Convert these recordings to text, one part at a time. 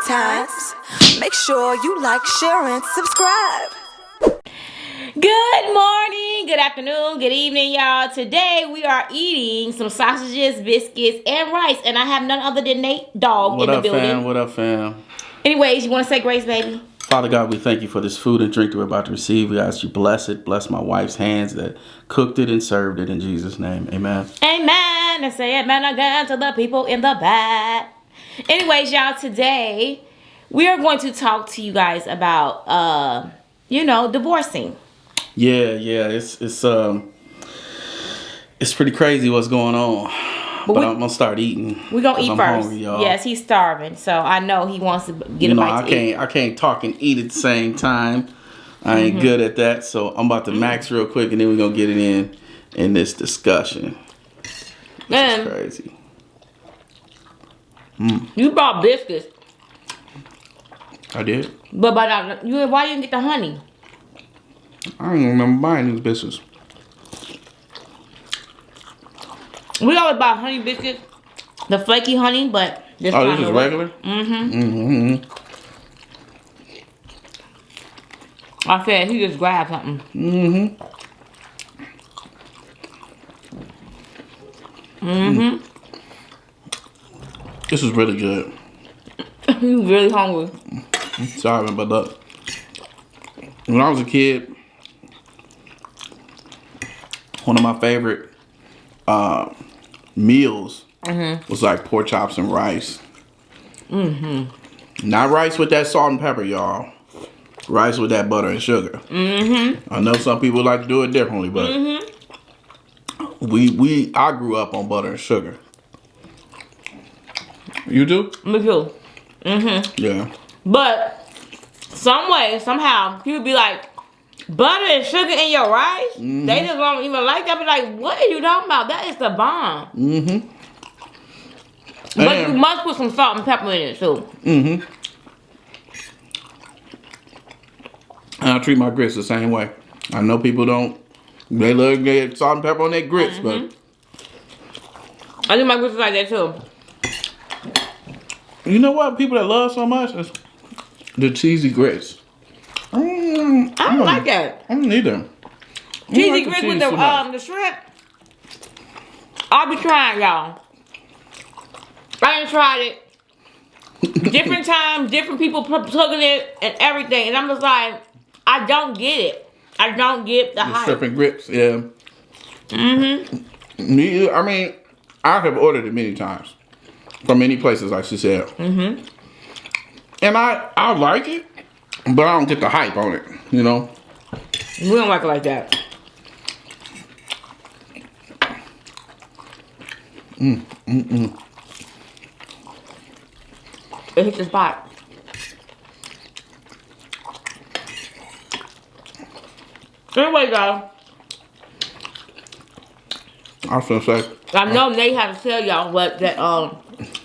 Shoutouts. Make sure you like, share, and subscribe. Good morning, good afternoon, good evening, y'all. Today we are eating some sausages, biscuits, and rice, and I have none other than Nate Dog in the building. What up, fam? Anyways, you want to say grace, baby? Father God, we thank you for this food and drink that we're about to receive. We ask you bless it. Bless my wife's hands that cooked it and served it in Jesus' name. Amen. Amen. And say amen again to the people in the back. Anyways, y'all, today we are going to talk to you guys about, divorcing. Yeah. It's pretty crazy what's going on. But I'm gonna start eating. We're gonna eat I'm first. hungry, y'all. Yes, he's starving, so I know he wants to get a bite to eat. I can't talk and eat at the same time. I ain't good at that, so I'm about to max real quick, and then we're gonna get it in this discussion. This is crazy. You bought biscuits. I did. But why you didn't get the honey? I don't remember buying these biscuits. We always buy honey biscuits, the flaky honey, but this is regular? I said he just grabbed something. This is really good. You really hungry? Sorry, but look. When I was a kid, one of my favorite meals was like pork chops and rice. Not rice with that salt and pepper, y'all. Rice with that butter and sugar. I know some people like to do it differently, but I grew up on butter and sugar. You do? Me too. Yeah. But some way, somehow, people be like, butter and sugar in your rice? They just don't even like that. Be like, what are you talking about? That is the bomb. But you must put some salt and pepper in it too. And I treat my grits the same way. I know people don't. They love to get salt and pepper on their grits, but I do my grits like that too. You know what? People that love so much is the cheesy grits. I don't like that. I don't either. Cheesy grits with the shrimp. I'll be trying, y'all. I done tried it. Different times, different people cooking it and everything. And I'm just like, I don't get it. I don't get the hype. Shrimp and grits, yeah. Me, I mean, I have ordered it many times. From many places, like she said. And I like it, but I don't get the hype on it, you know? We don't like it like that. It hit the spot. Anyway, guys. I was gonna say. I know Nate had to tell y'all what that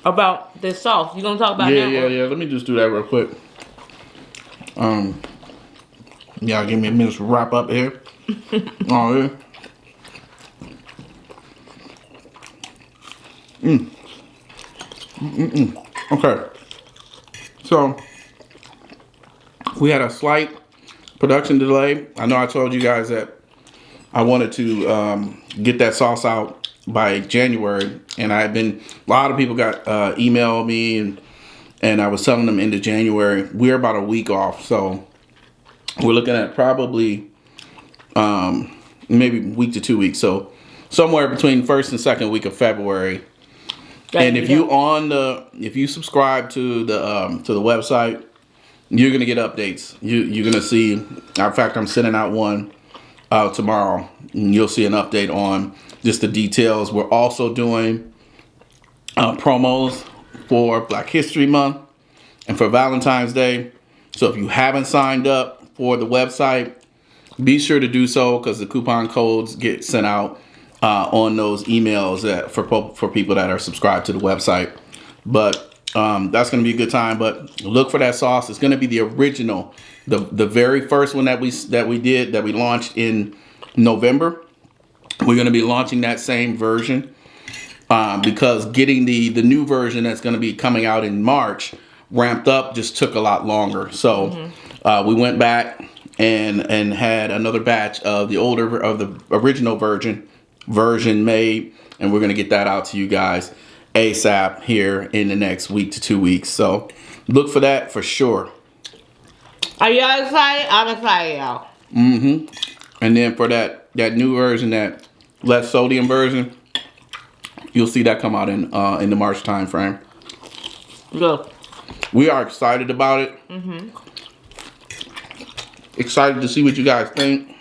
about this sauce. You gonna talk about that? Yeah. Let me just do that real quick. Yeah, give me a minute to wrap up here. Oh yeah. Okay. So we had a slight production delay. I know I told you guys that I wanted to get that sauce out by January, and a lot of people got emailed me, and I was telling them into January. We're about a week off, so we're looking at probably maybe week to 2 weeks. So somewhere between first and second week of February. And if you subscribe to the website, you're gonna get updates. You're gonna see. In fact, I'm sending out one tomorrow, and you'll see an update on just the details. We're also doing promos for Black History Month and for Valentine's Day. So if you haven't signed up for the website, be sure to do so, because the coupon codes get sent out on those emails for people that are subscribed to the website. But that's going to be a good time. But look for that sauce. It's going to be the original, the very first one that we launched in November. We're going to be launching that same version because getting the new version that's going to be coming out in March, ramped up just took a lot longer. So we went back and had another batch of the original version made, and we're gonna get that out to you guys ASAP here in the next week to 2 weeks. So look for that for sure. Are y'all excited? I'm excited, y'all. And then for that new version, that less sodium version, you'll see that come out in the March time frame. Good. We are excited about it. Excited to see what you guys think.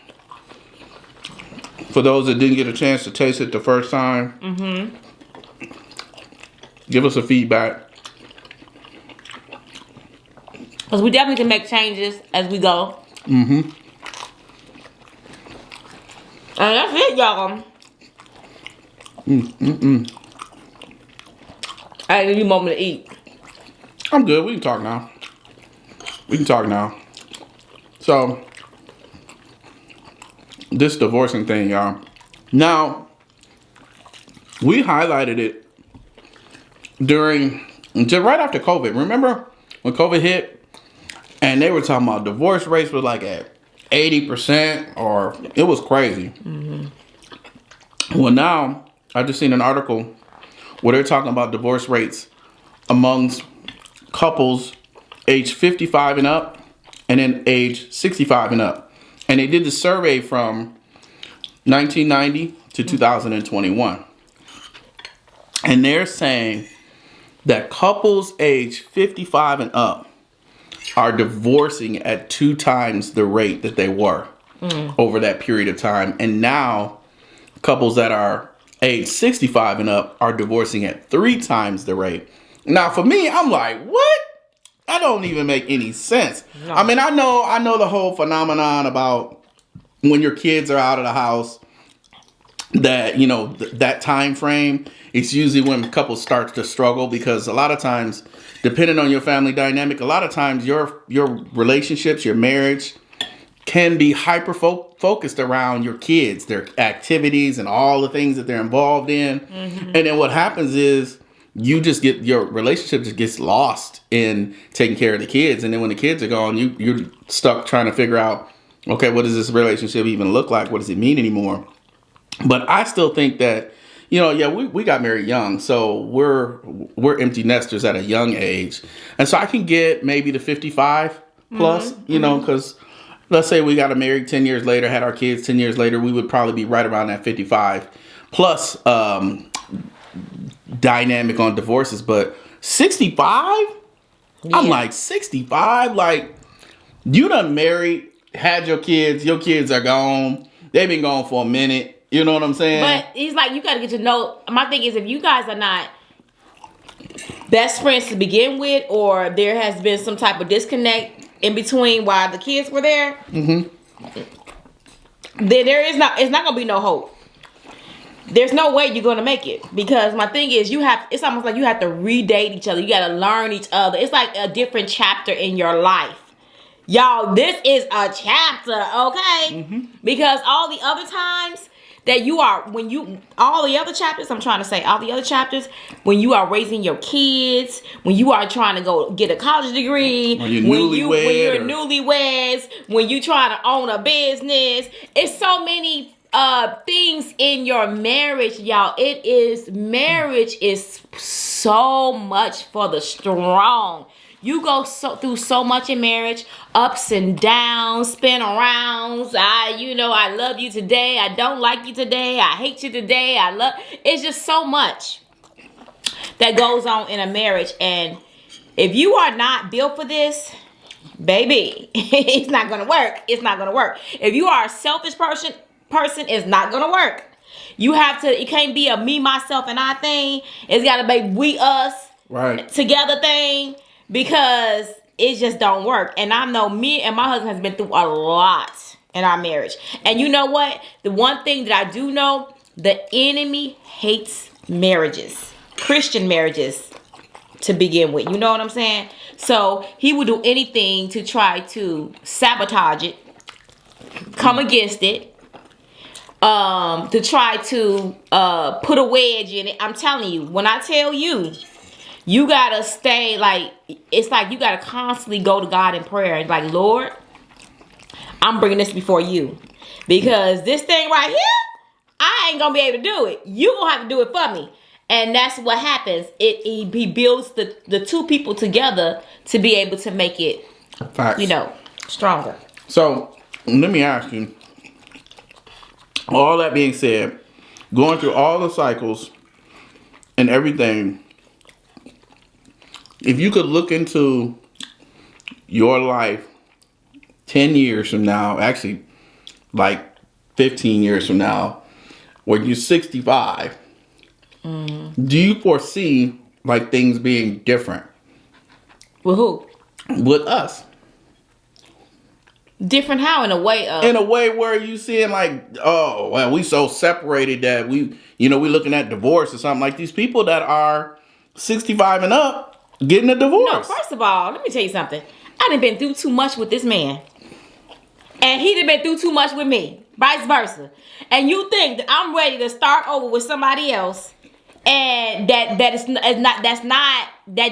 For those that didn't get a chance to taste it the first time, give us a feedback. Because we definitely can make changes as we go. And that's it, y'all. I need a moment to eat. I'm good. We can talk now. So, this divorcing thing, y'all. Now, we highlighted it right after COVID. Remember when COVID hit? And they were talking about divorce rates were like at 80%, or it was crazy. Well, now I just seen an article where they're talking about divorce rates amongst couples age 55 and up, and then age 65 and up. And they did the survey from 1990 to 2021. And they're saying that couples age 55 and up are divorcing at 2 times the rate that they were over that period of time. And now couples that are age 65 and up are divorcing at 3 times the rate. Now for me, I'm like, what? That don't even make any sense. No. I mean, I know the whole phenomenon about when your kids are out of the house, that, you know, that time frame, it's usually when couples start to struggle, because a lot of times, depending on your family dynamic, a lot of times your relationships, your marriage can be hyper focused around your kids, their activities, and all the things that they're involved in. And then what happens is your relationship just gets lost in taking care of the kids. And then when the kids are gone, you're stuck trying to figure out, okay, what does this relationship even look like? What does it mean anymore? But I still think that, you know, yeah, we got married young, so we're empty nesters at a young age. And so I can get maybe the 55 plus, you know, because let's say we got married 10 years later, had our kids 10 years later, we would probably be right around that 55 plus dynamic on divorces. But 65? Yeah. I'm like, 65? Like, you done married, had your kids are gone, they've been gone for a minute. You know what I'm saying? But he's like, you got to get to know. My thing is, if you guys are not best friends to begin with, or there has been some type of disconnect in between while the kids were there, then it's not going to be no hope. There's no way you're going to make it, because my thing is, it's almost like you have to redate each other. You got to learn each other. It's like a different chapter in your life. Y'all, this is a chapter, okay? Because all the other times that all the other chapters, when you are raising your kids, when you are trying to go get a college degree, when you're newlyweds, when you try to own a business, it's so many things in your marriage, y'all. Marriage is so much for the strong. You go through so much in marriage, ups and downs, spin arounds. I love you today. I don't like you today. I hate you today. It's just so much that goes on in a marriage. And if you are not built for this, baby, it's not going to work. It's not going to work. If you are a selfish person, it's not going to work. It can't be a me, myself, and I thing. It's got to be we, us, together thing. Because it just don't work. And I know me and my husband has been through a lot in our marriage. And you know what? The one thing that I do know, the enemy hates marriages. Christian marriages to begin with. You know what I'm saying? So he would do anything to try to sabotage it, come against it, to try to put a wedge in it. I'm telling you, when I tell you, you gotta stay like, it's like you gotta constantly go to God in prayer. Like, Lord, I'm bringing this before you. Because this thing right here, I ain't gonna be able to do it. You gonna have to do it for me. And that's what happens. He builds the two people together to be able to make it, Facts. you know, stronger. So, let me ask you, all that being said, going through all the cycles and everything, if you could look into your life 10 years from now, actually like 15 years from now, when you're 65, do you foresee like things being different? With who? With us. Different how? In a way of? In a way where you seeing like, oh, well, we so separated that we looking at divorce or something. Like these people that are 65 and up getting a divorce. No, first of all, let me tell you something. I done been through too much with this man. And he done been through too much with me. Vice versa. And you think that I'm ready to start over with somebody else and that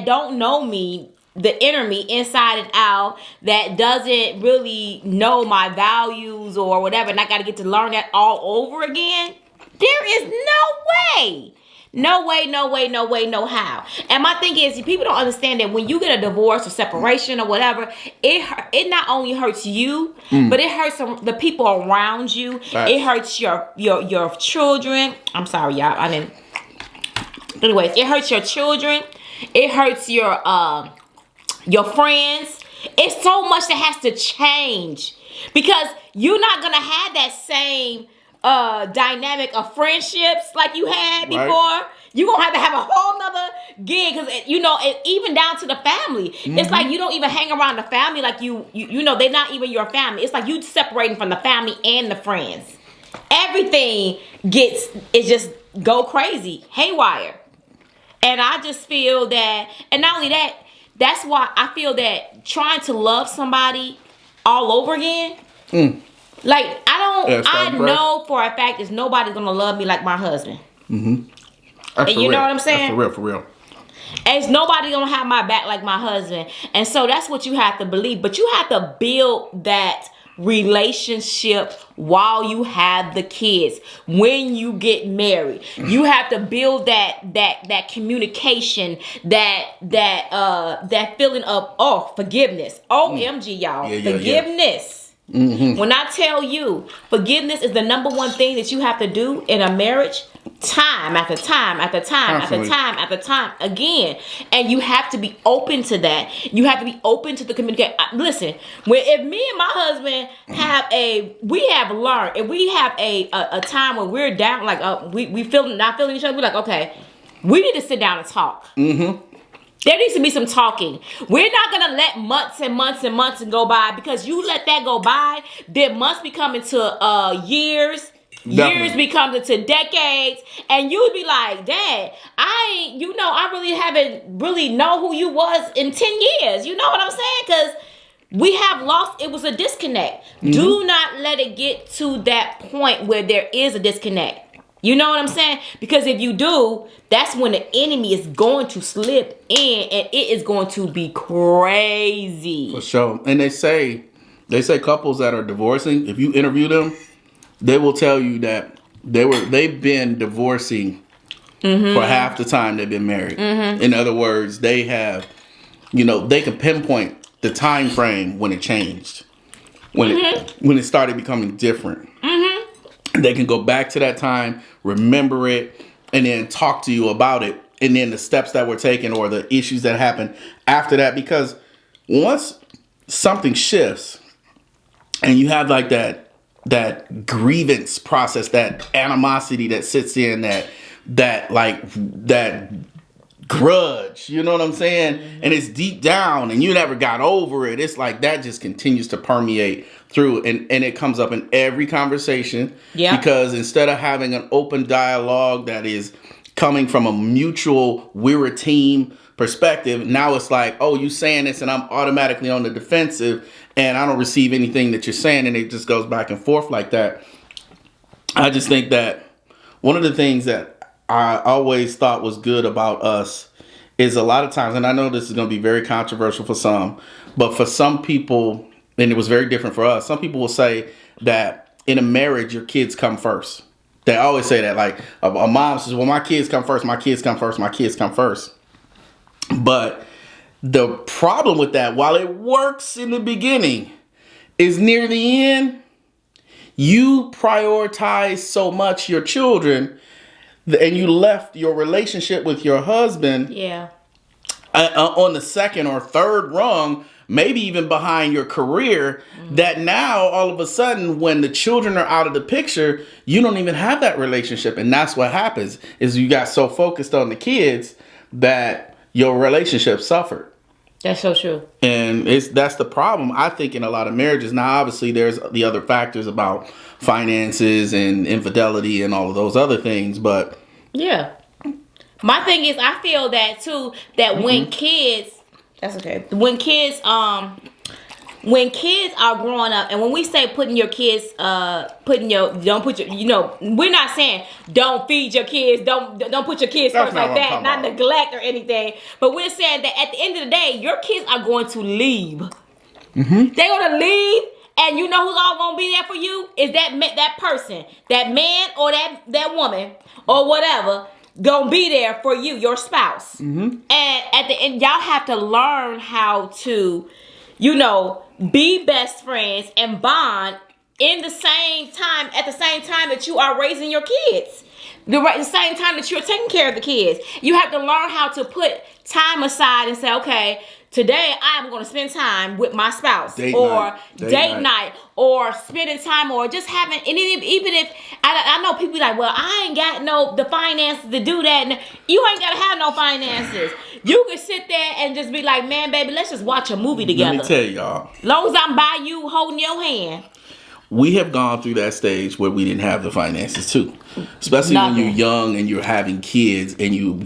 don't know me, the inner me, inside and out, that doesn't really know my values or whatever, and I got to get to learn that all over again? There is no way. No way, no way, no way, no how. And my thing is, people don't understand that when you get a divorce or separation or whatever, it not only hurts you, but it hurts the people around you. Right. It hurts your children. I'm sorry, y'all. I didn't. Anyways, it hurts your children. It hurts your friends. It's so much that has to change because you're not gonna have that same dynamic of friendships like you had before. Right. You're gonna have a whole nother gig because even down to the family. It's like you don't even hang around the family like you know they're not even your family. It's like you separating from the family and the friends. Everything just go crazy, haywire. And I just feel that, and not only that, that's why I feel that trying to love somebody all over again, like I know for a fact there's nobody's gonna love me like my husband. And you know what I'm saying? That's for real. And it's nobody gonna have my back like my husband. And so that's what you have to believe. But you have to build that relationship while you have the kids. When you get married, you have to build that communication, that feeling of forgiveness. OMG, y'all. Forgiveness. When I tell you forgiveness is the number one thing that you have to do in a marriage, time after time after time after time after time again, and you have to be open to that. You have to be open to the communication. Listen, if me and my husband we have learned, if we have a time when we're down, like we not feeling each other, we're like, okay, we need to sit down and talk. There needs to be some talking. We're not going to let months and months and months go by, because you let that go by, then months become into years. Definitely. Years become into decades, and you'd be like, Dad, I really haven't really know who you was in 10 years. You know what I'm saying? Because we have lost, it was a disconnect. Do not let it get to that point where there is a disconnect. You know what I'm saying? Because if you do, that's when the enemy is going to slip in, and it is going to be crazy. For sure. And they say couples that are divorcing, if you interview them, they will tell you that they've been divorcing for half the time they've been married. In other words, they have, they can pinpoint the time frame when it changed, when it started becoming different. They can go back to that time, remember it, and then talk to you about it, and then the steps that were taken or the issues that happened after that. Because once something shifts and you have like that grievance process, that animosity that sits in, that grudge, you know what I'm saying? And it's deep down and you never got over it. It's like that just continues to permeate through, and it comes up in every conversation. Yeah. Because instead of having an open dialogue that is coming from a mutual, we're a team perspective, now it's like, oh, you saying this and I'm automatically on the defensive and I don't receive anything that you're saying, and it just goes back and forth like that. I just think that one of the things that I always thought was good about us is a lot of times, and I know this is going to be very controversial for some, but for some people, and it was very different for us, some people will say that in a marriage, your kids come first. They always say that, like, a mom says, well, my kids come first, my kids come first, my kids come first. But the problem with that, while it works in the beginning, is near the end, you prioritize so much your children, and you left your relationship with your husband on the second or third rung, maybe even behind your career, that now all of a sudden when the children are out of the picture, you don't even have that relationship. And that's what happens, is you got so focused on the kids that your relationship suffered. That's so true. And that's the problem, I think, in a lot of marriages. Now, obviously, there's the other factors about finances and infidelity and all of those other things, but... Yeah. My thing is, I feel that, too, that when kids... That's okay. When kids are growing up, and when we say putting your kids, don't put your, we're not saying don't feed your kids, don't put your kids first like that, not neglect or anything. But we're saying that at the end of the day, your kids are going to leave. Mm-hmm. They're gonna leave, and you know who's all gonna be there for you is that person, that man or that woman or whatever. Gonna be there for you, your spouse. Mm-hmm. And at the end, y'all have to learn how to, be best friends and bond at the same time that you are raising your kids. The same time that you're taking care of the kids. You have to learn how to put time aside and say, okay, today I'm going to spend time with my spouse, date night, or spending time, or just having, and even if I know people like, well, I ain't got the finances to do that. And you ain't got to have no finances. You can sit there and just be like, man, baby, let's just watch a movie together. Let me tell y'all. As long as I'm by you, holding your hand. We have gone through that stage where we didn't have the finances too, especially when you're young and you're having kids and you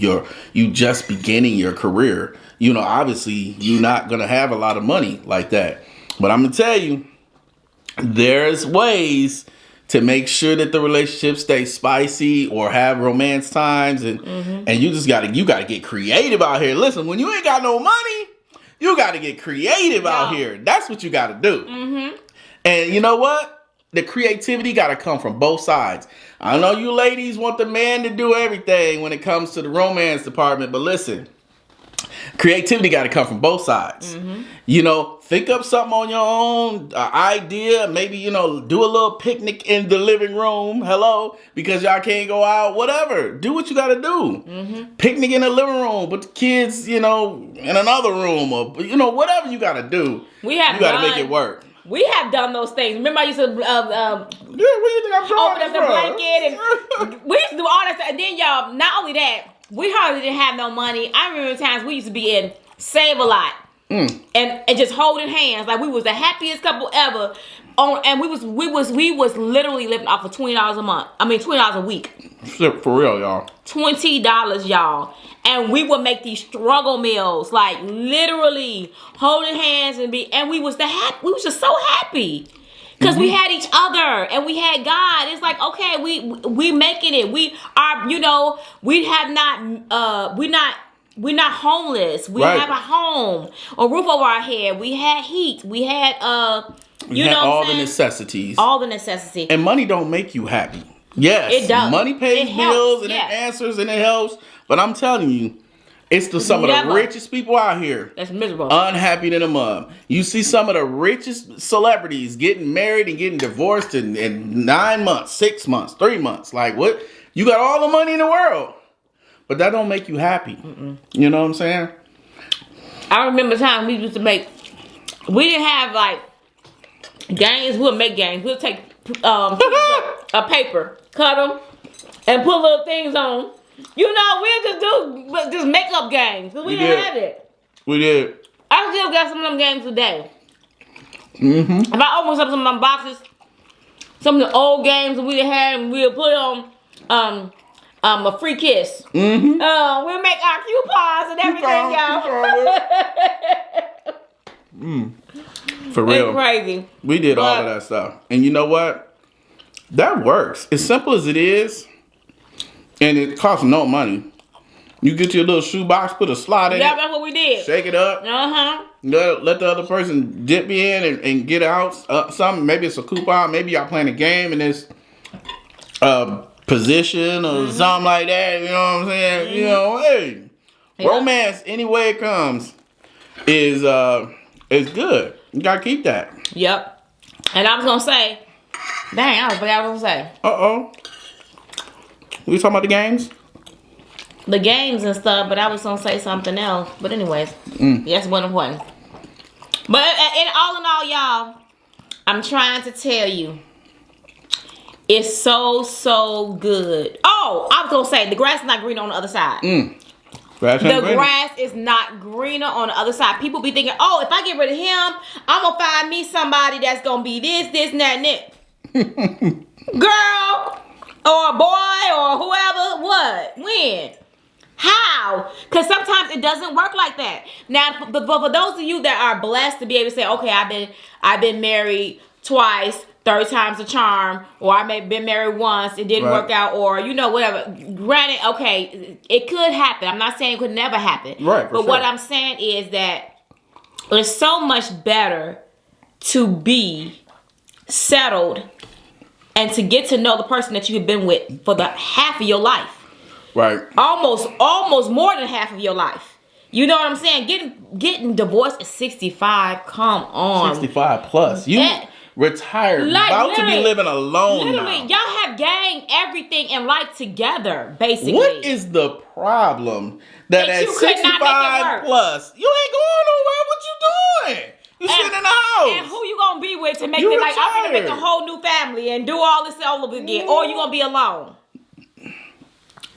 just beginning your career. Obviously you're not gonna have a lot of money like that. But I'm gonna tell you, there's ways to make sure that the relationship stays spicy or have romance times, and you just gotta get creative out here. Listen, when you ain't got no money, you gotta get creative out here. That's what you gotta do. Mm-hmm. And you know what? The creativity got to come from both sides. I know you ladies want the man to do everything when it comes to the romance department, but listen, creativity got to come from both sides. Mm-hmm. Think up something on your own idea. Maybe, do a little picnic in the living room. Hello, because y'all can't go out. Whatever. Do what you got to do. Mm-hmm. Picnic in the living room, but the kids, in another room, or whatever you got to do. You got to make it work. We have done those things. Remember, I used to where you think I'm open up the blanket, and we used to do all that stuff. And then, y'all, not only that, we hardly didn't have no money. I remember times we used to be in Save a Lot and just holding hands like we was the happiest couple ever. And we was literally living off of $20 a month. I mean, $20 a week. For real, y'all. $20, y'all. And we would make these struggle meals, like literally holding hands and we was just so happy. Because we had each other and we had God. It's like, okay, we making it. We are, we're not homeless. We have a home, a roof over our head. We had heat. We had all the necessities. All the necessities. And money don't make you happy. Yes, it does. Money pays bills and it answers and it helps. But I'm telling you, it's some of the richest people out here. That's miserable. Unhappy than a mom. You see some of the richest celebrities getting married and getting divorced in 9 months, 6 months, 3 months. Like, what? You got all the money in the world, but that don't make you happy. Mm-mm. You know what I'm saying? I remember time we used to make. We didn't have like games. We'll make games. We'll take a paper, cut them, and put little things on. We'll just make up games because we didn't have it. We did. I still got some of them games today. Mm-hmm. If I open up some of them boxes, some of the old games that we had, and we'll put on a free kiss. Mm-hmm. We'll make our coupons and everything, y'all. For real. It's crazy. We did all of that stuff. And you know what? That works. As simple as it is, and it costs no money. You get your little shoebox, put a slot in it. Yeah, that's what we did. Shake it up. Let the other person dip in and get out something. Maybe it's a coupon. Maybe y'all playing a game and it's position or something like that. You know what I'm saying? You know, hey, romance any way it comes is good. You gotta keep that. Yep. And I was gonna say, dang, I forgot what I was gonna say. We talking about the games? The games and stuff, but I was gonna say something else. But anyways, yes, one important. But in all, y'all, I'm trying to tell you, it's so good. Oh, I was gonna say the grass is not greener on the other side. Grass is not greener on the other side. People be thinking, oh, if I get rid of him, I'm gonna find me somebody that's gonna be this, and that, and that. Girl, or boy, or whoever, what, when? How? Because sometimes it doesn't work like that. Now, but for those of you that are blessed to be able to say, okay, I've been married twice, third time's a charm, or I may have been married once, it didn't work out, or you know, whatever. Granted, okay, it could happen. I'm not saying it could never happen. Right. But what I'm saying is that it's so much better to be settled and to get to know the person that you've been with for the half of your life. Right. Almost more than half of your life. You know what I'm saying? Getting divorced at 65. Come on. 65 plus. You retired. Like, about to be living alone now. Y'all have gained everything in life together, basically. What is the problem that at 65 plus, you ain't going nowhere? What you doing? You sitting in the house. And who you gonna be with to make it like, I'm gonna make a whole new family and do all this all over again? Or you gonna be alone?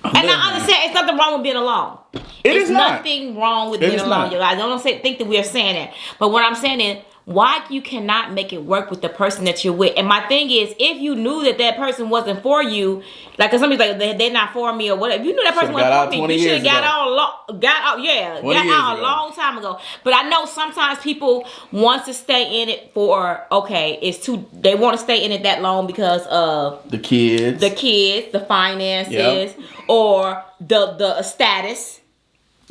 And I understand it's nothing wrong with being alone. It's nothing wrong with being alone. I don't think that we're saying that. But what I'm saying is, why you cannot make it work with the person that you're with? And my thing is, if you knew that person wasn't for you, like, cause somebody's like, they're not for me or whatever. If you knew that person wasn't for me, you should have got out a long time ago. But I know sometimes people want to stay in it for, they want to stay in it that long because of the kids, the finances, or the status.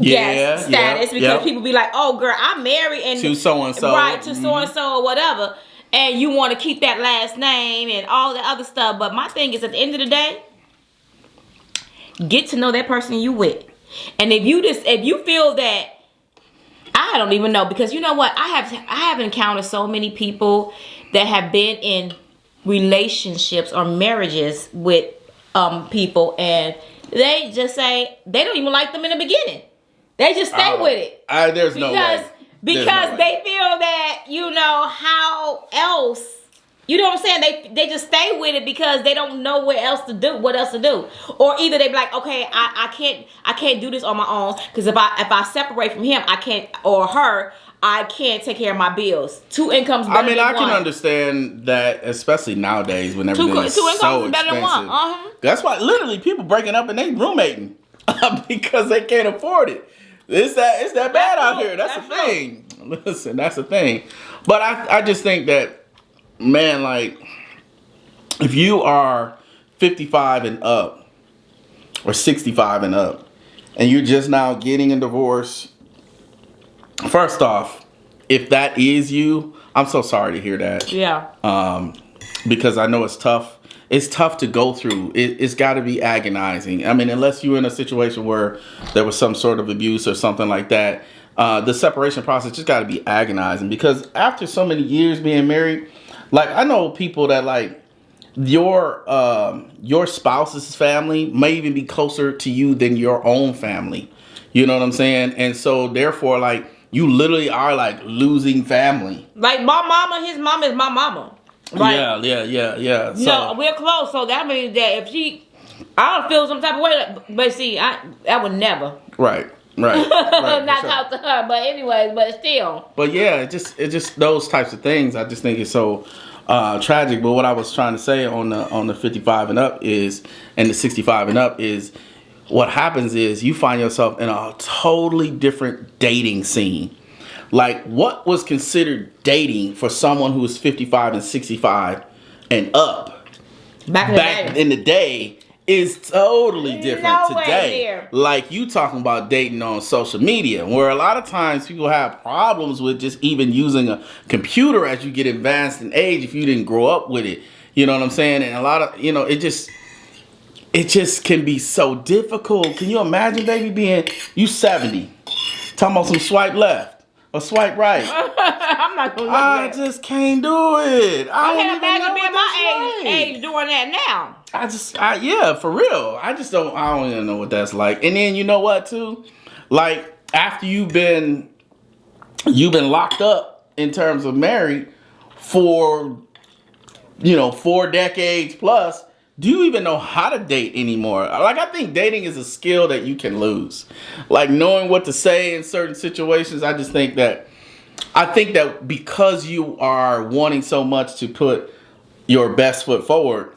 Status, because people be like, oh girl, I'm married and to so and so, right, to so and so or whatever, and you want to keep that last name and all the other stuff. But my thing is, at the end of the day, get to know that person you with. And if you feel that, I don't even know, because you know what, I have encountered so many people that have been in relationships or marriages with people, and they just say they don't even like them in the beginning. They just stay with it. There's no way. Because they feel that, you know, how else, you know what I'm saying? They just stay with it because they don't know what else to do. Or either they be like, okay, I can't do this on my own, because if I separate from him, I can't, or her, I can't take care of my bills. 2 incomes better than one. I can understand that, especially nowadays when everything is so expensive. Better than one. That's why literally people breaking up and they roommating because they can't afford it. It's that bad out here. That's the thing. Listen, that's the thing. But I just think that, man, like, if you are 55 and up or 65 and up and you're just now getting a divorce, first off, if that is you, I'm so sorry to hear that. Yeah. Because I know it's tough. It's tough to go through. It's got to be agonizing. I mean, unless you're in a situation where there was some sort of abuse or something like that, the separation process just got to be agonizing. Because after so many years being married, like, I know people that, like, your spouse's family may even be closer to you than your own family. You know what I'm saying? And so, therefore, like, you literally are, like, losing family. Like, my mama, his mama is my mama. Right. Yeah. So, no, we're close, so that means that if I don't feel some type of way, but see, I would never. Right. Not talk to her, but anyways, but still. But yeah, it just those types of things. I just think it's so tragic. But what I was trying to say on the 55 and up is, and the 65 and up is, what happens is you find yourself in a totally different dating scene. Like, what was considered dating for someone who was 55 and 65 and up back in the day is totally different Nowhere today. near. Like you talking about dating on social media, where a lot of times people have problems with just even using a computer as you get advanced in age if you didn't grow up with it. You know what I'm saying? And a lot of, it just can be so difficult. Can you imagine, baby, being you 70, talking about some swipe left or swipe right? I'm not gonna. I just can't do it. I can't imagine being my age doing that now. Yeah, for real. I don't even know what that's like. And then you know what too? Like after you've been locked up in terms of married for 4 decades plus, do you even know how to date anymore? Like I think dating is a skill that you can lose. Like knowing what to say in certain situations, I think that because you are wanting so much to put your best foot forward,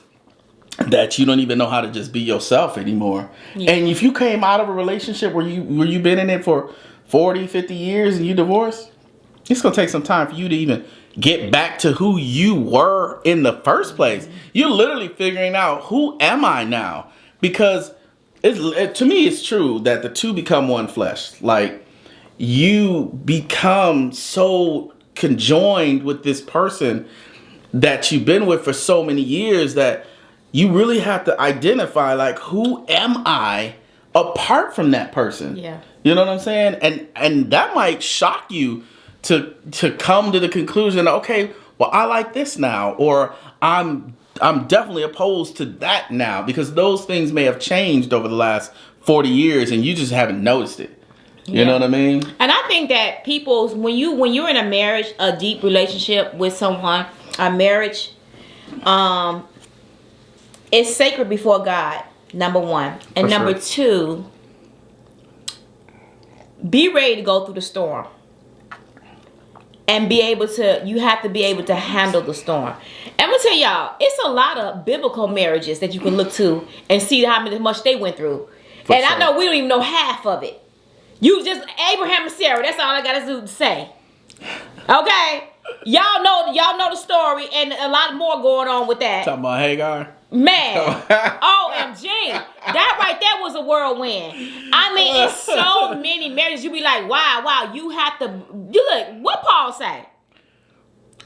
that you don't even know how to just be yourself anymore. Yeah. And if you came out of a relationship where you've been in it for 40, 50 years and you divorced, it's going to take some time for you to even get back to who you were in the first place. You're literally figuring out, who am I now? Because to me, it's true that the two become one flesh. Like you become so conjoined with this person that you've been with for so many years that you really have to identify, like, who am I apart from that person? Yeah. You know what I'm saying? And that might shock you to come to the conclusion, okay, well, I like this now, or I'm definitely opposed to that now, because those things may have changed over the last 40 years and you just haven't noticed it. You know what I mean? And I think that when you're in a marriage, a deep relationship with someone, a marriage, it's sacred before God, number one. And number two, be ready to go through the storm. And you have to be able to handle the storm. And I'm going to tell y'all, it's a lot of biblical marriages that you can look to and see how much they went through. I know we don't even know half of it. You just, Abraham and Sarah, that's all I got to say. Okay? Y'all know the story, and a lot more going on with that. Talking about Hagar? Man, OMG. That right there was a whirlwind. I mean, it's so many marriages. You be like, wow, you have to, look, what Paul say?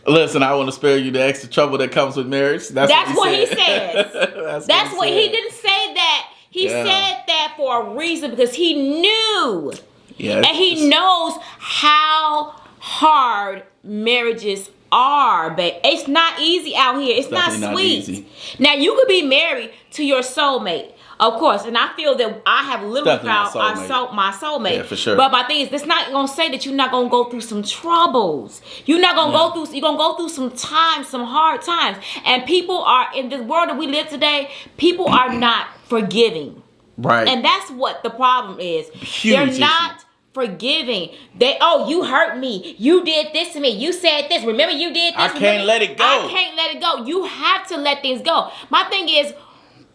Listen, I want to spare you the extra trouble that comes with marriage. That's what he says. He didn't say that. He said that for a reason, because he knew. Yeah, and he knows how hard marriages are, babe. It's not easy out here. It's not sweet. Now, you could be married to your soulmate, of course, and I feel that I have literally found my soulmate. Yeah, for sure. But my thing is, that's not gonna say that you're not gonna go through some troubles. You're not gonna go through. You're gonna go through some times, some hard times. And people are, in this world that we live today, people are not forgiving. Right. And that's what the problem is. Huge They're not forgiving. You hurt me. You did this to me. You said this. Remember you did this. I can't let it go. I can't let it go. You have to let things go. My thing is,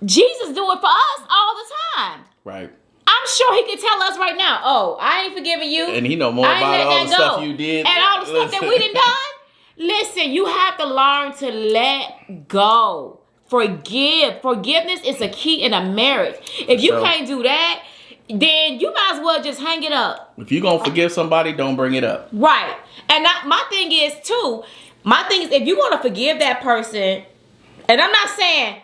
Jesus do it for us all the time. Right. I'm sure he could tell us right now, I ain't forgiving you. And he know more about all the stuff you did. And all the stuff that we done. Listen, you have to learn to let go. Forgiveness is a key in a marriage. If you can't do that, then you might as well just hang it up. If you're going to forgive somebody, don't bring it up. Right. And my thing is, if you're going to forgive that person, and I'm not saying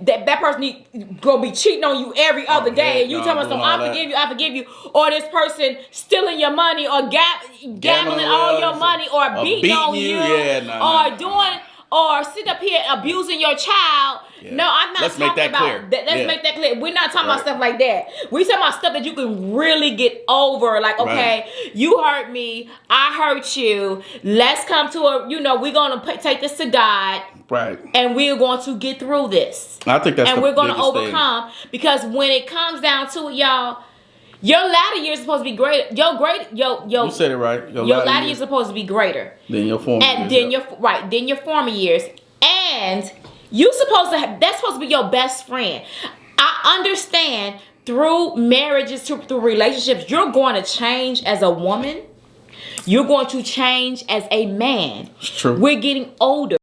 that person going to be cheating on you every other day, and you tell me, I forgive you, or this person stealing your money, or gambling all your money, or beating on you, or sit up here abusing your child. Yeah. No, I'm not talking about that. Let's make that clear. We're not talking about stuff like that. We're talking about stuff that you can really get over. Like, okay, you hurt me, I hurt you. Let's come to we're going to take this to God. Right. And we're going to get through this. I think that's we're going to overcome. Because when it comes down to it, y'all, your latter years is supposed to be greater. You said it right. Your latter years is supposed to be greater than your former years. Than your former years. And you supposed to that's supposed to be your best friend. I understand through marriages, through relationships, you're going to change as a woman. You're going to change as a man. It's true. We're getting older.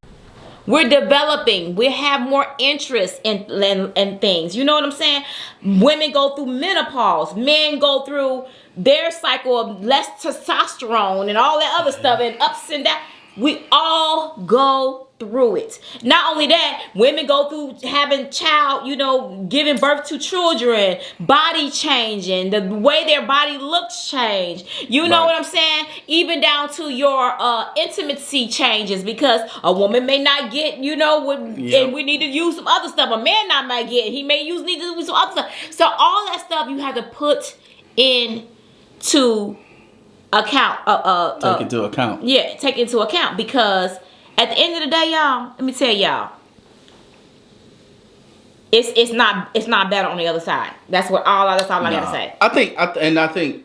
We're developing. We have more interest in things. You know what I'm saying? Women go through menopause. Men go through their cycle of less testosterone and all that other stuff and ups and downs. We all go through it. Not only that, women go through having giving birth to children, body changing, the way their body looks change. You know what I'm saying? Even down to your intimacy changes, because a woman may not get, and we need to use some other stuff. A man might get, he may need to use some other stuff. So all that stuff you have to put into account. Take into account. Yeah, take into account, because at the end of the day, y'all, let me tell y'all, it's not better on the other side. That's all I gotta say. I think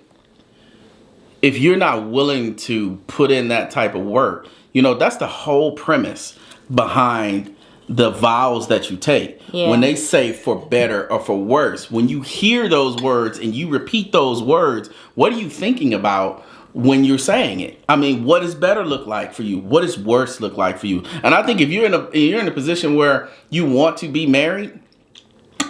if you're not willing to put in that type of work, that's the whole premise behind the vows that you take. Yeah. When they say for better or for worse, when you hear those words and you repeat those words, what are you thinking about when you're saying it? I mean, what does better look like for you? What does worse look like for you? And I think if you're in a position where you want to be married,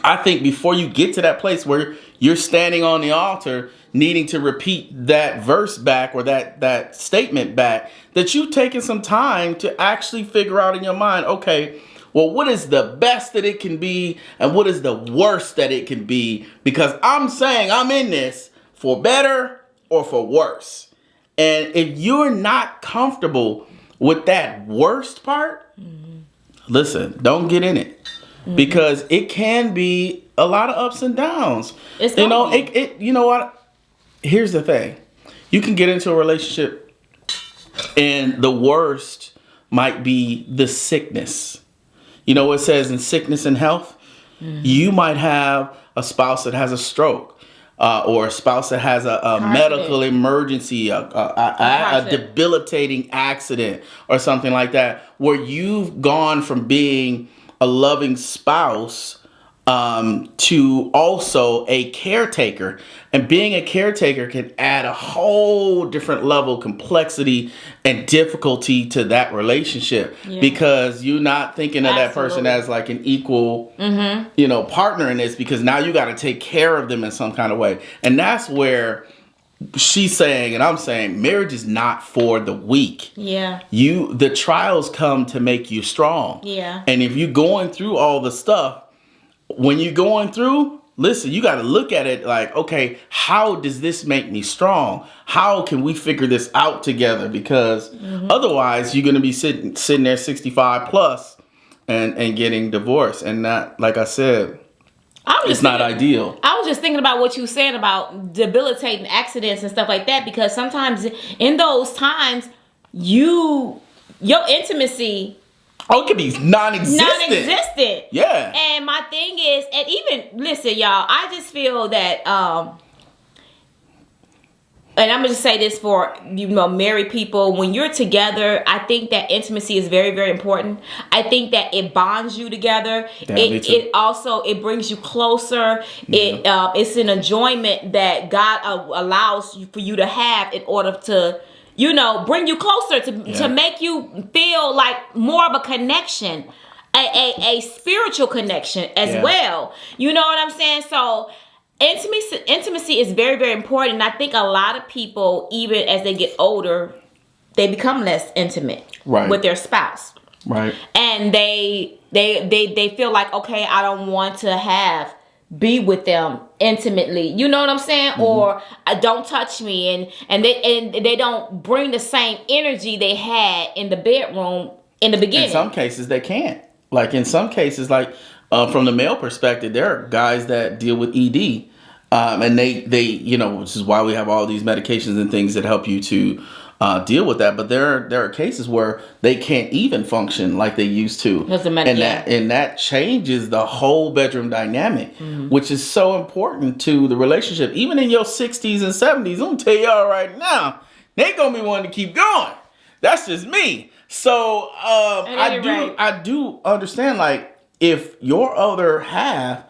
I think before you get to that place where you're standing on the altar needing to repeat that verse back or that statement back, that you've taken some time to actually figure out in your mind, okay, well, what is the best that it can be and what is the worst that it can be? Because I'm saying I'm in this for better or for worse. And if you're not comfortable with that worst part, listen, don't get in it. Because it can be a lot of ups and downs. You know what? Here's the thing. You can get into a relationship and the worst might be the sickness. You know what it says in sickness and health? You might have a spouse that has a stroke. Or a spouse that has a medical emergency, a debilitating accident or something like that, where you've gone from being a loving spouse to also a caretaker. And being a caretaker can add a whole different level of complexity and difficulty to that relationship, because you're not thinking of that person as like an equal, partner in this, because now you got to take care of them in some kind of way. And that's where she's saying, and I'm saying, marriage is not for the weak. Yeah. The trials come to make you strong. Yeah. And if you're going through all the stuff, when you're going through, listen, you got to look at it like, okay, how does this make me strong? How can we figure this out together? Because otherwise you're going to be sitting there 65 plus and getting divorced. And not, like I said, it's not ideal. I was just thinking about what you were saying about debilitating accidents and stuff like that, because sometimes in those times, your intimacy... it could be non-existent. Yeah. And my thing is, and even, listen, y'all, I just feel that, and I'm going to just say this for, married people, when you're together, I think that intimacy is very, very important. I think that it bonds you together. It also brings you closer. Yeah. It's an enjoyment that God allows for you to have in order to, bring you closer, to make you feel like more of a connection, a spiritual connection as well. You know what I'm saying? So intimacy is very, very important. And I think a lot of people, even as they get older, they become less intimate with their spouse. Right. And they feel like, okay, I don't want to be with them intimately, you know what I'm saying? Or don't touch me, and they don't bring the same energy they had in the bedroom in the beginning. In some cases they can't. Like in some cases, from the male perspective, there are guys that deal with ED, and they which is why we have all these medications and things that help you to deal with that. But there are cases where they can't even function like they used to, and that changes the whole bedroom dynamic, which is so important to the relationship. Even in your 60s and 70s, I'm gonna tell y'all right now, they ain't gonna be wanting to keep going. That's just me. So I do understand, like, if your other half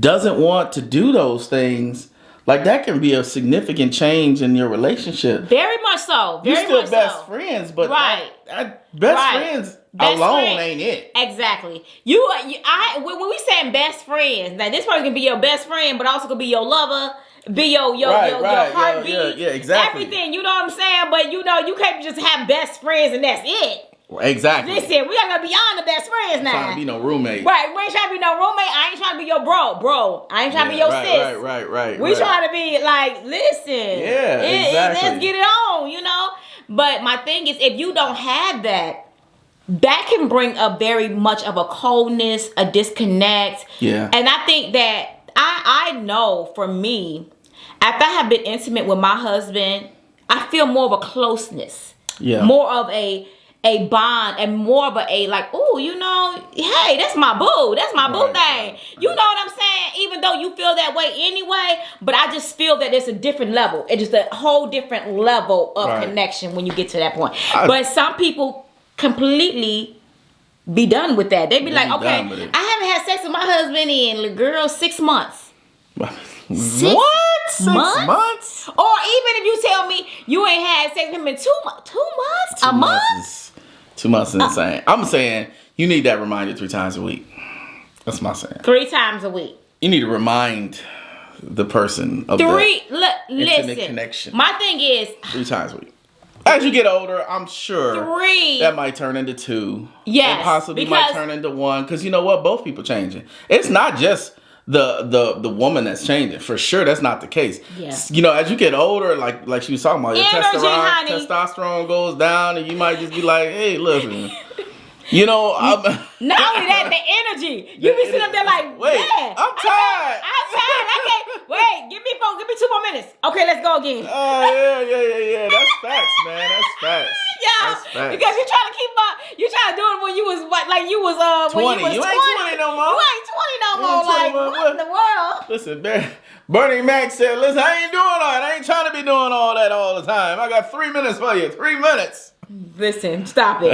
doesn't want to do those things, Like that can be a significant change in your relationship. Very much so. You're Very still much best so. friends, but Right. best friends alone ain't it. Exactly. When we saying best friends, now this person can be your best friend, but also could be your lover, be your heartbeat, yeah, exactly. Everything. You know what I'm saying? But you can't just have best friends and that's it. Exactly. Listen, we gotta be beyond the best friends now. Trying to be no roommate. Right, we ain't trying to be no roommate. I ain't trying to be your bro. I ain't trying to be your sis. Right. We trying to be like, listen. Yeah, exactly. Let's get it on, But my thing is, if you don't have that can bring up very much of a coldness, a disconnect. Yeah. And I think that I know for me, after I have been intimate with my husband, I feel more of a closeness. Yeah. More of a bond and more of a like, oh, hey, that's my boo. That's my boo thing. Right. You know what I'm saying? Even though you feel that way anyway, but I just feel that it's a different level. It's just a whole different level of connection when you get to that point. But some people completely be done with that. They be like, okay, I haven't had sex with my husband in, girl, 6 months. What? 6 months? Or even if you tell me you ain't had sex with him in 2 months, 2 months? A month? 2 months is insane. I'm saying you need that reminder 3 times a week. That's my saying. 3 times a week. You need to remind the person of listen, connection. My thing is 3 times a week. As you get older, I'm sure 3 that might turn into 2. Yes, and possibly might turn into 1. Because you know what? Both people changing. It's not just the woman that's changing. For sure, that's not the case. Yeah. As you get older, like she was talking about, your testosterone goes down, and you might just be like, hey, listen. Not only that, the energy. You be sitting up there like, wait, man, I'm tired. I'm tired. I can't. Wait, give me 2 more minutes. Okay, let's go again. Yeah. That's facts, man. That's facts. Yeah, that's facts. because you're trying to keep up. You're trying to do it when you was like you was 20. When you was 20. You ain't 20 no more. You ain't 20 no more. Like what in the world? Listen, Bernie Mac said, "Listen, I ain't doing all that. I ain't trying to be doing all that all the time. I got 3 minutes for you. 3 minutes." Listen, stop it.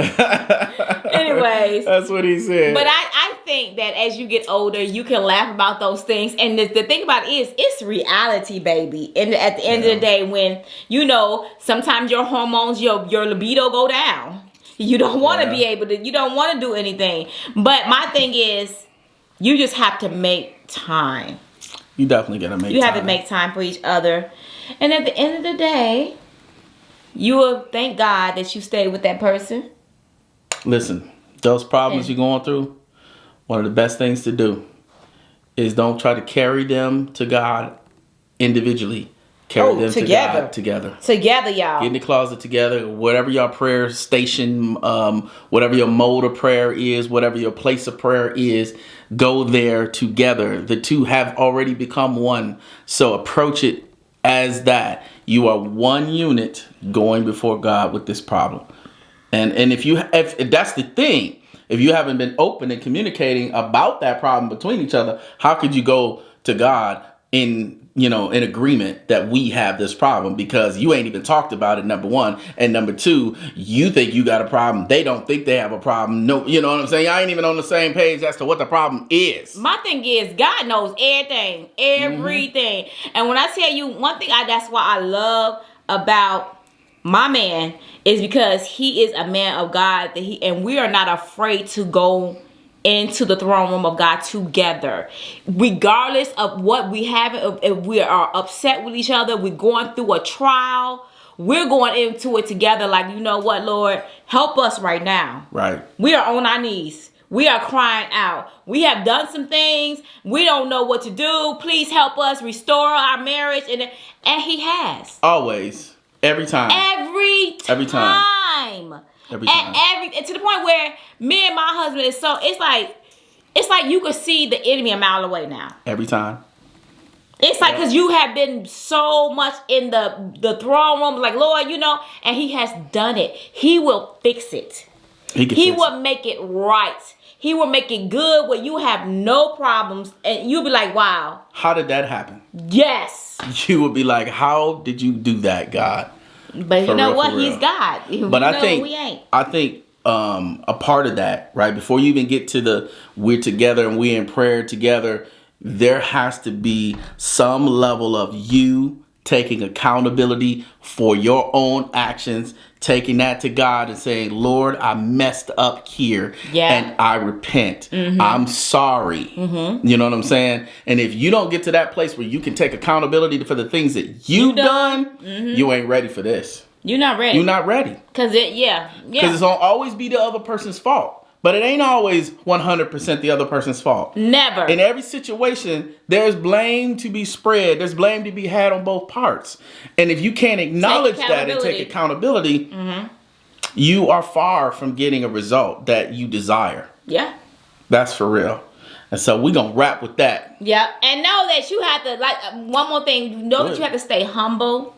Anyways. That's what he said. But I think that as you get older, you can laugh about those things. And the thing about it is, it's reality, baby. And at the end of the day, when, sometimes your hormones, your libido go down. You don't want to be able to, you don't want to do anything. But my thing is, you just have to make time. You definitely got to make time. You have to make time for each other. And at the end of the day, you will thank God that you stayed with that person. Listen, those problems you're going through, one of the best things to do is don't try to carry them to God individually. Carry them to God together. Together, y'all. Get in the closet together. Whatever your prayer station, whatever your mode of prayer is, whatever your place of prayer is, go there together. The two have already become one. So approach it as that. You are one unit going before God with this problem. And if that's the thing, if you haven't been open and communicating about that problem between each other, how could you go to God in agreement that we have this problem? Because you ain't even talked about it, number one. And number two, you think you got a problem. They don't think they have a problem. No, you know what I'm saying? I ain't even on the same page as to what the problem is. My thing is, God knows everything. Everything. Mm-hmm. And when I tell you one thing, that's why I love about my man is because he is a man of God, and we are not afraid to go into the throne room of God together, regardless of what we have. If we are upset with each other, we're going through a trial, we're going into it together. Like, you know what, Lord, help us right now. Right. We are on our knees. We are crying out. We have done some things. We don't know what to do. Please help us restore our marriage. And he has. Always. Every time. Every time. Every time. To the point where me and my husband is so, it's like you could see the enemy a mile away now. Every time. It's like, because you have been so much in the throne room, like, Lord, and he has done it. He will fix it. He will make it right. He will make it good where you have no problems. And you'll be like, wow. How did that happen? Yes. You would be like, how did you do that, God? But you know what? He's God. But I think a part of that, right, before you even get to the we're together and we're in prayer together, there has to be some level of you taking accountability for your own actions, taking that to God and saying, Lord, I messed up here and I repent. I'm sorry. You know what I'm saying? And if you don't get to that place where you can take accountability for the things that you've done, you ain't ready for this. You're not ready. You're not ready. Because it's going to always be the other person's fault. But it ain't always 100% the other person's fault. Never. In every situation, there's blame to be spread. There's blame to be had on both parts. And if you can't acknowledge that and take accountability, you are far from getting a result that you desire. Yeah. That's for real. And so we're going to wrap with that. Yeah. And know that you have to, one more thing, know that you have to stay humble.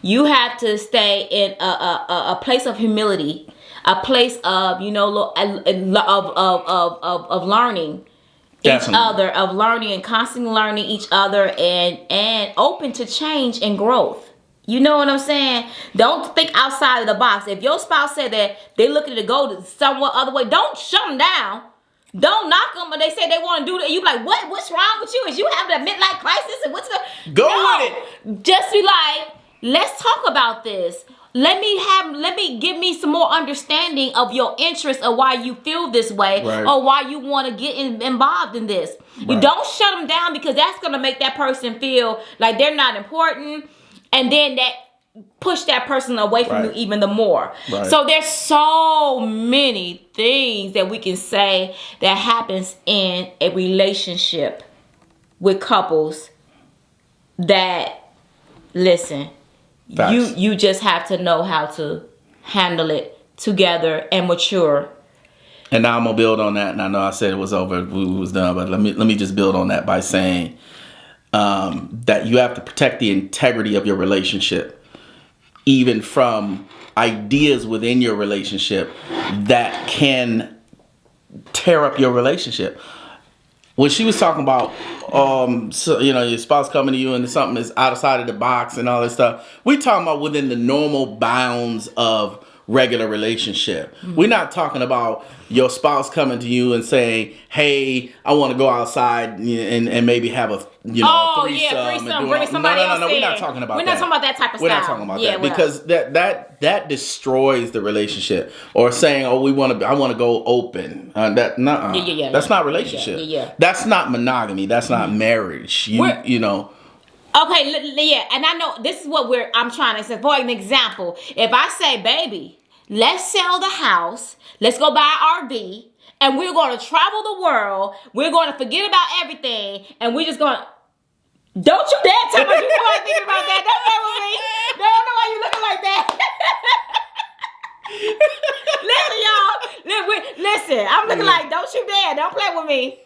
You have to stay in a place of humility. A place of, of learning each other, of learning and constantly learning each other and open to change and growth. You know what I'm saying? Don't think outside of the box. If your spouse said that they're looking to go somewhat other way, don't shut them down. Don't knock them, but they say they want to do that. You be like, what? What's wrong with you? Is you having a midlife crisis? And what's the... Go with it. Just be like, let's talk about this. Let me give me some more understanding of your interest of why you feel this way or why you want to get involved in this. Right. You don't shut them down because that's going to make that person feel like they're not important. And then that push that person away from you even the more. Right. So there's so many things that we can say that happens in a relationship with couples that, listen, you just have to know how to handle it together and mature. And now I'm gonna build on that. And I know I said it was over, we was done, but let me just build on that by saying that you have to protect the integrity of your relationship, even from ideas within your relationship that can tear up your relationship. When she was talking about, your spouse coming to you and something is outside of the box and all this stuff, we talking about within the normal bounds of regular relationship. We're not talking about your spouse coming to you and saying, "Hey, I want to go outside and maybe have a threesome, bring somebody else in." We're not talking about that. We're not talking about that type of We're style. not talking about that because that destroys the relationship. Or saying, "Oh, I want to go open." That's not relationship. That's not monogamy. That's not marriage. Okay, and I know this is what I'm trying to say. For an example, if I say, baby, let's sell the house, let's go buy an RV, and we're going to travel the world, we're going to forget about everything, and we're just going to... Don't you dare tell me you start thinking about that. Don't play with me. Don't know why you looking like that. Listen, I'm looking like, don't you dare. Don't play with me.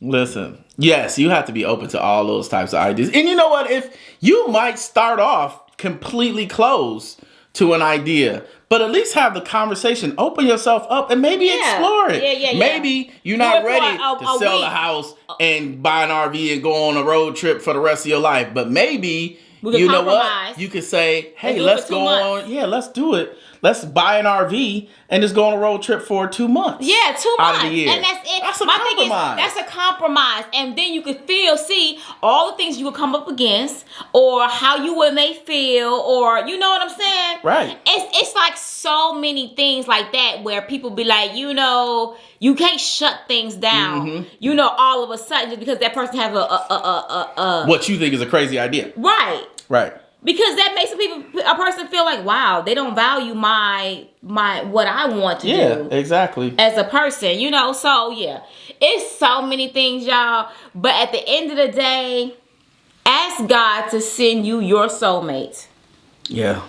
Listen, yes, you have to be open to all those types of ideas. And you know what? If you might start off completely closed to an idea, but at least have the conversation, open yourself up and maybe explore it. Maybe you're not ready to sell the house and buy an RV and go on a road trip for the rest of your life. But maybe, you know what? You could say, hey, let's go on. Yeah, let's do it. Let's buy an RV and just go on a road trip for 2 months. Yeah, 2 months. Out of the year. And that's it. That's a compromise. That's a compromise. And then you could see all the things you would come up against or how you may feel or, you know what I'm saying? Right. It's like so many things like that where people be like, you can't shut things down, all of a sudden just because that person has a what you think is a crazy idea. Right. Right. Because that makes a person feel like, wow, they don't value my what I want to do. Yeah, exactly. As a person, so yeah. It's so many things, y'all. But at the end of the day, ask God to send you your soulmate. Yeah.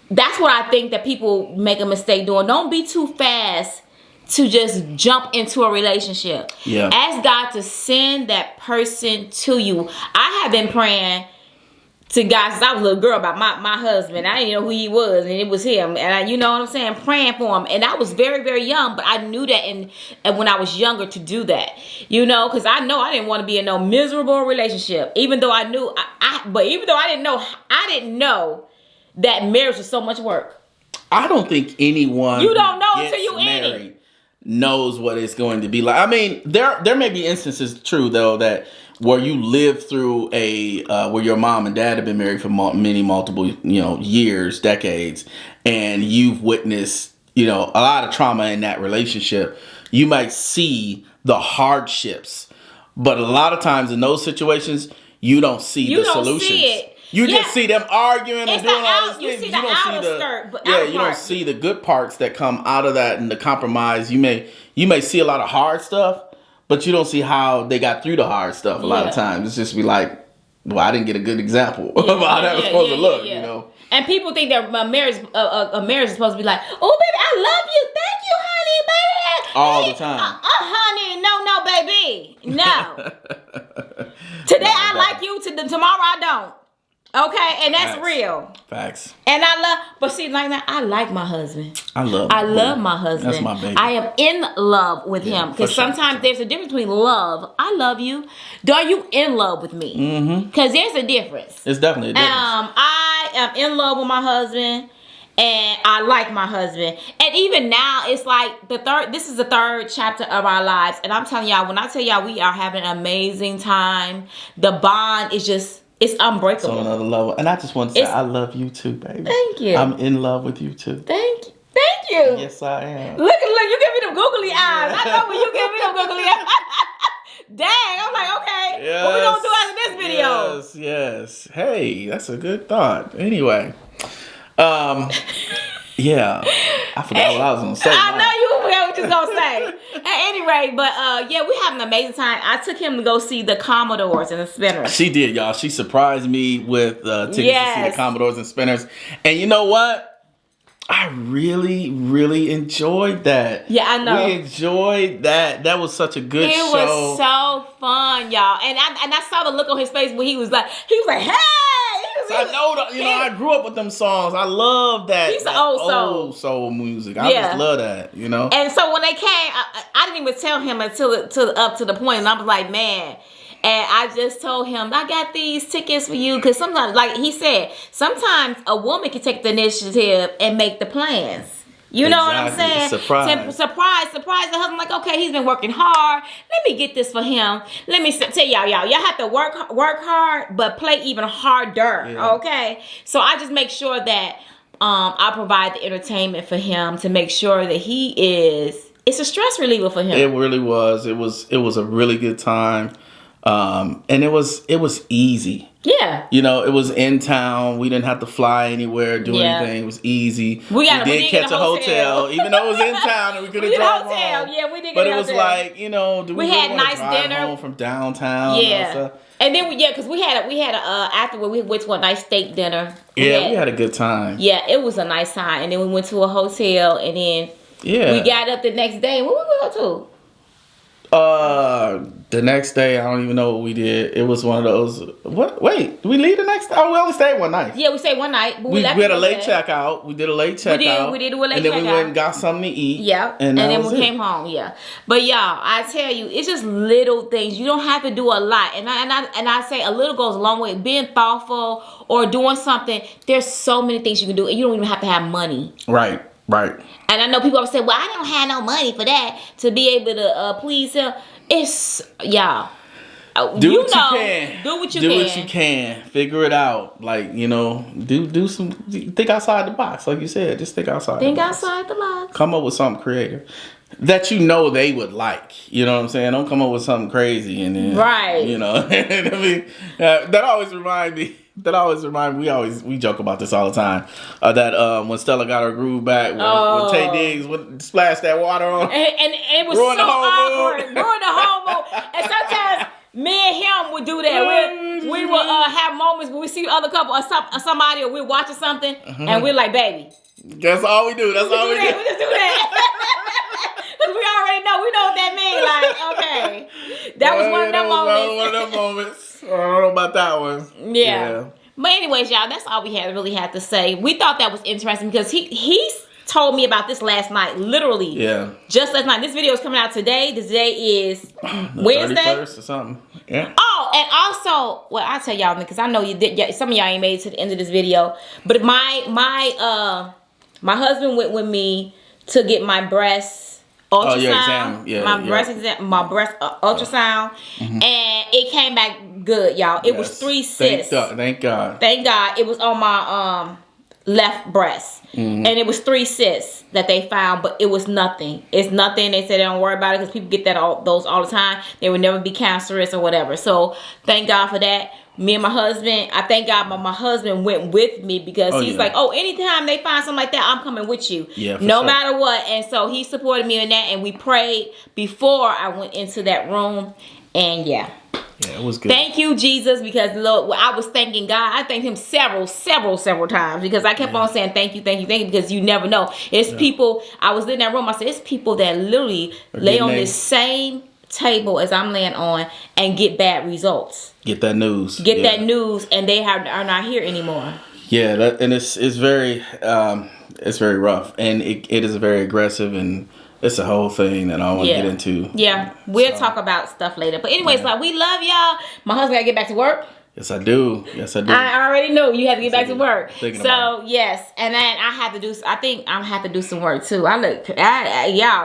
That's what I think that people make a mistake doing. Don't be too fast to just jump into a relationship. Yeah. Ask God to send that person to you. I have been praying to God since I was a little girl about my husband. I didn't know who he was, and it was him. And you know what I'm saying? Praying for him. And I was very, very young, but I knew that and when I was younger to do that. Because I know I didn't want to be in no miserable relationship. Even though I knew, even though I didn't know that marriage was so much work. I don't think anyone you don't know until you in it. knows what it's going to be like. I mean, there may be instances, true though, that where you live through where your mom and dad have been married for multiple years, decades, and you've witnessed a lot of trauma in that relationship. You might see the hardships, but a lot of times in those situations, you don't see the solutions. See it. You just see them arguing and doing all these things. You don't see you don't see the good parts that come out of that and the compromise. You may see a lot of hard stuff, but you don't see how they got through the hard stuff. A lot of times, it's just be like, well, I didn't get a good example of how that was supposed to look. And people think that a marriage is supposed to be like, oh baby, I love you, thank you, honey, baby. All the time. Honey, no, baby, no. Today I like you, tomorrow I don't. Okay, and that's Facts. Real. Facts. And but see, like that, I like my husband. I love my husband. That's my baby. I am in love with him. Because sometimes there's a difference between love. I love you. Are you in love with me? Because there's a difference. It's definitely a difference. I am in love with my husband. And I like my husband. And even now, it's like this is the third chapter of our lives. And I'm telling y'all, when I tell y'all we are having an amazing time, the bond is just... It's unbreakable. It's on another level. And I just want to say, I love you too, baby. Thank you. I'm in love with you too. Thank you. Thank you. Yes, I am. Look, you give me them googly eyes. I know when you give me them googly eyes. Dang, I'm like, okay. Yes, what we gonna do after this video? Yes. Hey, that's a good thought. Anyway. Yeah. I forgot what I was gonna say. I know you forgot what you was gonna say. At any rate, but we had an amazing time. I took him to go see the Commodores and the Spinners. She did, y'all. She surprised me with tickets to see the Commodores and Spinners. And you know what? I really, really enjoyed that. Yeah, I know. We enjoyed that. That was such a good show. It was so fun, y'all. And I saw the look on his face when he was like, hey! I know, I grew up with them songs. I love that. He's old soul music. I just love that, And so when they came, I didn't even tell him until up to the point, and I was like, man. And I just told him, I got these tickets for you. Because sometimes, like he said, sometimes a woman can take the initiative and make the plans. You know what I'm saying? Surprise the husband. Like, okay, he's been working hard. Let me get this for him. Let me tell y'all have to work hard, but play even harder. Yeah. Okay, so I just make sure that I provide the entertainment for him to make sure that it's a stress reliever for him. It really was. It was a really good time. And it was easy. Yeah. It was in town. We didn't have to fly anywhere, do anything. It was easy. We did catch a hotel, even though it was in town and we could have drive home. Yeah, we did. But it was like, we had nice drive dinner home from downtown. Yeah. And then because we had afterward we went to a nice steak dinner. We had a good time. Yeah, it was a nice time. And then we went to a hotel, and then we got up the next day. What we go to? The next day, I don't even know what we did. It was one of those. What? Wait, did we leave the next day? Oh, we only stayed one night. Yeah, we stayed one night. But we had a late checkout. We did a late checkout. We did a late checkout. And then we went and got something to eat. Yeah. And then we came home. Yeah. But y'all, I tell you, it's just little things. You don't have to do a lot. And I say a little goes a long way. Being thoughtful or doing something. There's so many things you can do, and you don't even have to have money. Right. And I know people always say, well, I don't have no money for that to be able to please him. It's, y'all. Do what you can. Figure it out. Like, do some, think outside the box. Like you said, just think outside the box. Think outside the box. Come up with something creative that they would like. You know what I'm saying? Don't come up with something crazy and then, right. I mean, that always remind me. We joke about this all the time. That when Stella got her groove back, when Tay Diggs would splash that water on, and it was so awkward, ruined the whole mood. And sometimes me and him would do that. We would have moments where we see other couple or somebody, or we're watching something, and we're like, baby. That's all we do. That's all we do. We just do that. Because we already know. We know what that means. Like, okay. That was one of them moments. I don't know about that one. Yeah. But anyways, y'all, that's all we really had to say. We thought that was interesting because he told me about this last night. Literally. Yeah. Just last night. This video is coming out today. Today is Wednesday. 31st or something. Yeah. Oh, and also, well, I'll tell y'all because I know some of y'all ain't made it to the end of this video. But my husband went with me to get my breasts ultrasound. your exam. Yeah, my breast exam, my breast ultrasound, and it came back good, y'all. It was 3 cysts. Thank God. Thank God. It was on my left breast, and it was 3 cysts that they found, but it was nothing. It's nothing. They said they don't worry about it because people get those all the time. They would never be cancerous or whatever. So thank God for that. Me and my husband, I thank God my husband went with me because he's like, oh, anytime they find something like that, I'm coming with you. Yeah, no matter what. And so he supported me in that, and we prayed before I went into that room. And yeah, it was good. Thank you, Jesus, because Lord, I was thanking God. I thanked him several times because I kept on saying thank you, because you never know. It's people, I was in that room, I said, it's people that literally lay on this same table as I'm laying on and get bad results. Get that news. That news, and they are not here anymore. Yeah, and it's very rough, and it is very aggressive, and it's a whole thing that I don't want to get into. Yeah, we'll talk about stuff later. But anyways, like, we love y'all. My husband got to get back to work. Yes, I do. I already knew you had to get back to work. So yes, and then I have to do. I think I have to do some work too. Y'all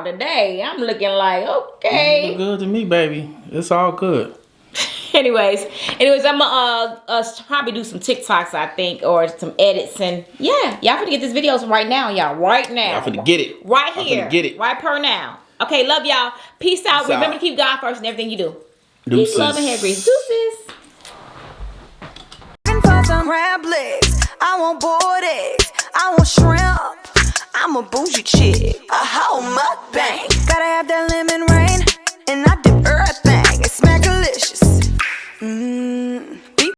today. I'm looking like okay. You look good to me, baby. It's all good. Anyways, I'm gonna probably do some TikToks, I think, or some edits, and yeah, y'all finna get this videos right now, y'all. Right now. Y'all finna get it. Right here. Get it. Right per now. Okay, love y'all. Peace out. Remember to keep God first in everything you do. Deuces. Peace, love, and hair grease. Deuces. For some crab legs, I want boiled eggs, I want shrimp. I'm a bougie chick, a whole mukbang. Gotta have that lemon rain, and I dip everything. It's smackalicious.